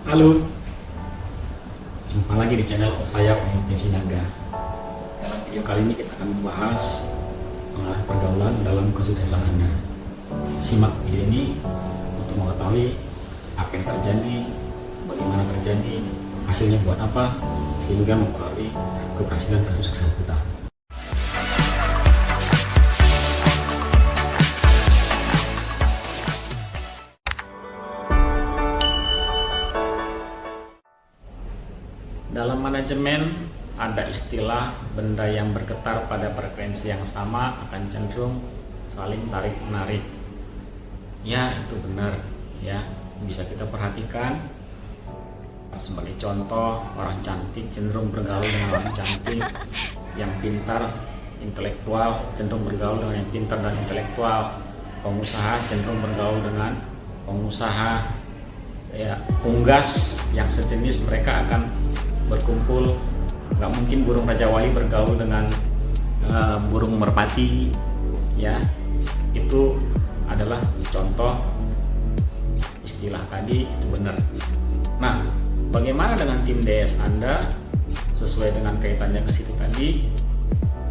Halo, jumpa lagi di channel saya Om Sinaga. Dalam video kali ini kita akan membahas pengaruh pergaulan dalam kesuksesan Anda. Simak video ini untuk mengetahui apa yang terjadi, bagaimana terjadi, hasilnya buat apa, sehingga mempengaruhi keberhasilan kesuksesan kita. Dalam manajemen ada istilah benda yang bergetar pada frekuensi yang sama akan cenderung saling tarik-menarik. Ya, itu benar ya. Bisa kita perhatikan sebagai contoh, orang cantik cenderung bergaul dengan orang cantik, yang pintar, intelektual cenderung bergaul dengan yang pintar dan intelektual, pengusaha cenderung bergaul dengan pengusaha, ya, unggas yang sejenis mereka akan berkumpul. Nggak mungkin burung Raja Wali bergaul dengan burung merpati, ya. Itu adalah contoh istilah tadi, itu benar. Nah, bagaimana dengan tim DS Anda sesuai dengan kaitannya ke situ tadi?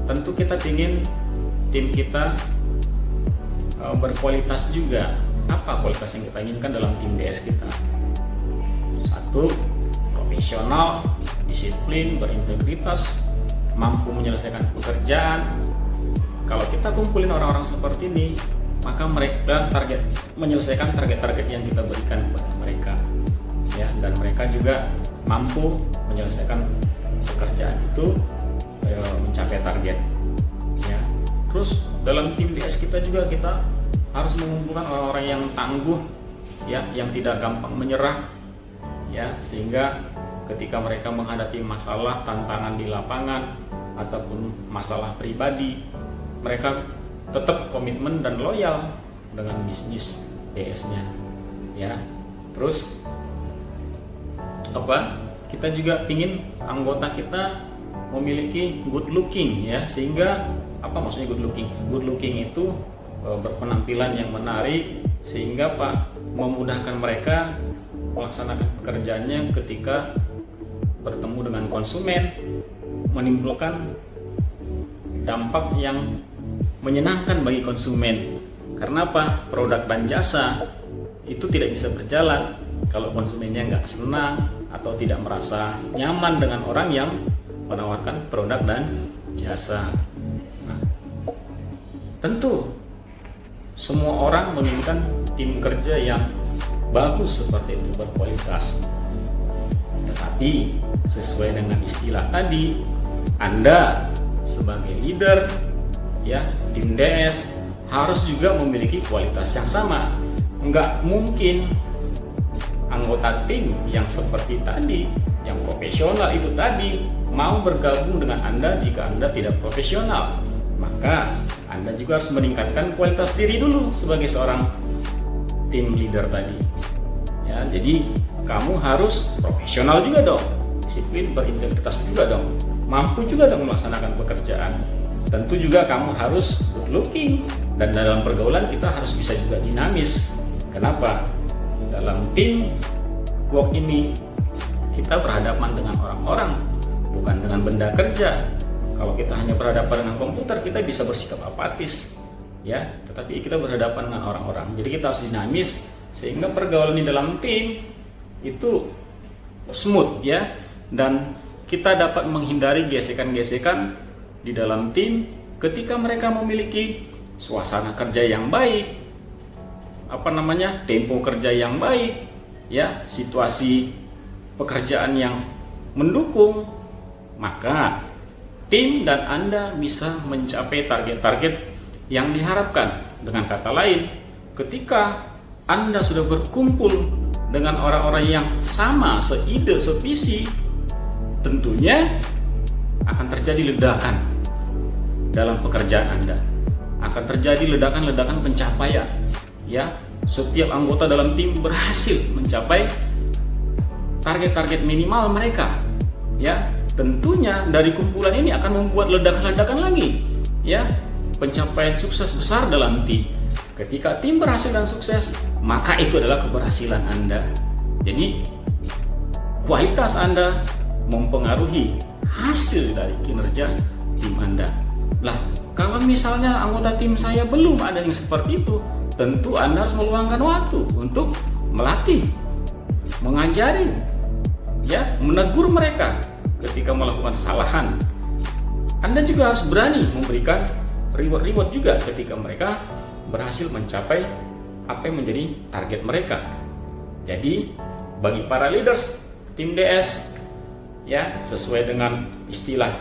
Tentu kita ingin tim kita berkualitas juga. Apa kualitas yang kita inginkan dalam tim DS kita? Satu, profesional, disiplin, berintegritas, mampu menyelesaikan pekerjaan. Kalau kita kumpulin orang-orang seperti ini, maka mereka menyelesaikan target-target yang kita berikan kepada mereka, ya, dan mereka juga mampu menyelesaikan pekerjaan itu, mencapai target, ya. Terus dalam tim DS kita juga kita harus mengumpulkan orang-orang yang tangguh, ya, yang tidak gampang menyerah, ya, sehingga ketika mereka menghadapi masalah, tantangan di lapangan ataupun masalah pribadi, mereka tetap komitmen dan loyal dengan bisnis DS-nya, ya. Terus kita juga ingin anggota kita memiliki good looking, ya, sehingga apa maksudnya good looking? Good looking itu berpenampilan yang menarik sehingga memudahkan mereka melaksanakan pekerjaannya ketika bertemu dengan konsumen, menimbulkan dampak yang menyenangkan bagi konsumen. Karena apa? Produk dan jasa itu tidak bisa berjalan kalau konsumennya nggak senang atau tidak merasa nyaman dengan orang yang menawarkan produk dan jasa. Nah, tentu semua orang menginginkan tim kerja yang bagus seperti itu, berkualitas. Tetapi sesuai dengan istilah tadi, Anda sebagai leader, ya, tim DS harus juga memiliki kualitas yang sama. Nggak mungkin anggota tim yang seperti tadi, yang profesional itu tadi, mau bergabung dengan Anda jika Anda tidak profesional. Maka Anda juga harus meningkatkan kualitas diri dulu sebagai seorang tim leader tadi, ya. Jadi kamu harus profesional juga dong, disiplin, berintegritas juga dong, mampu juga dong melaksanakan pekerjaan. Tentu juga kamu harus good looking, dan dalam pergaulan kita harus bisa juga dinamis. Kenapa? Dalam tim work ini kita berhadapan dengan orang-orang, bukan dengan benda kerja. Kalau kita hanya berhadapan dengan komputer, kita bisa bersikap apatis, ya. Tetapi kita berhadapan dengan orang-orang, jadi kita harus dinamis sehingga pergaulan di dalam tim itu smooth, ya, dan kita dapat menghindari gesekan-gesekan di dalam tim ketika mereka memiliki suasana kerja yang baik, tempo kerja yang baik, ya, situasi pekerjaan yang mendukung, maka tim dan Anda bisa mencapai target-target yang diharapkan. Dengan kata lain, ketika Anda sudah berkumpul dengan orang-orang yang sama, seide, sevisi, tentunya akan terjadi ledakan dalam pekerjaan Anda. Akan terjadi ledakan-ledakan pencapaian, ya. Setiap anggota dalam tim berhasil mencapai target-target minimal mereka, ya. Tentunya dari kumpulan ini akan membuat ledakan-ledakan lagi, ya. Pencapaian sukses besar dalam tim. Ketika tim berhasil dan sukses, maka itu adalah keberhasilan Anda. Jadi kualitas Anda mempengaruhi hasil dari kinerja tim Anda. Lah, kalau misalnya anggota tim saya belum ada yang seperti itu, tentu Anda harus meluangkan waktu untuk melatih, mengajari, ya, menegur mereka ketika melakukan kesalahan. Anda juga harus berani memberikan reward juga ketika mereka berhasil mencapai apa yang menjadi target mereka. Jadi bagi para leaders tim DS, ya, sesuai dengan istilah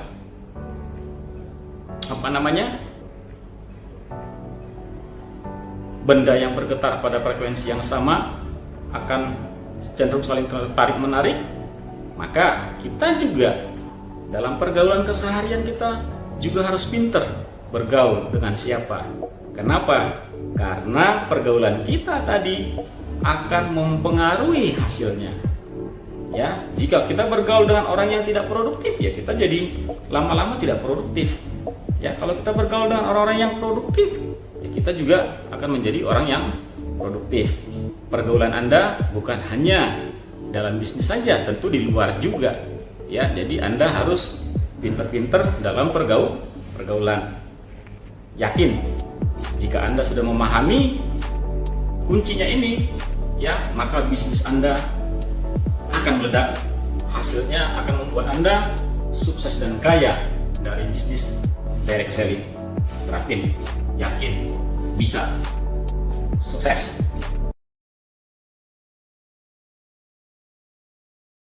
benda yang bergetar pada frekuensi yang sama akan cenderung saling tarik menarik. Maka kita juga dalam pergaulan keseharian kita juga harus pinter bergaul dengan siapa. Kenapa? Karena pergaulan kita tadi akan mempengaruhi hasilnya. Ya, jika kita bergaul dengan orang yang tidak produktif, ya kita jadi lama-lama tidak produktif. Ya, kalau kita bergaul dengan orang-orang yang produktif, ya kita juga akan menjadi orang yang produktif. Pergaulan Anda bukan hanya dalam bisnis saja, tentu di luar juga. Ya, jadi Anda harus pinter-pinter dalam pergaulan. Yakin, jika Anda sudah memahami kuncinya ini, ya, maka bisnis Anda akan meledak. Hasilnya akan membuat Anda sukses dan kaya dari bisnis direct selling. Terapin, yakin bisa, sukses.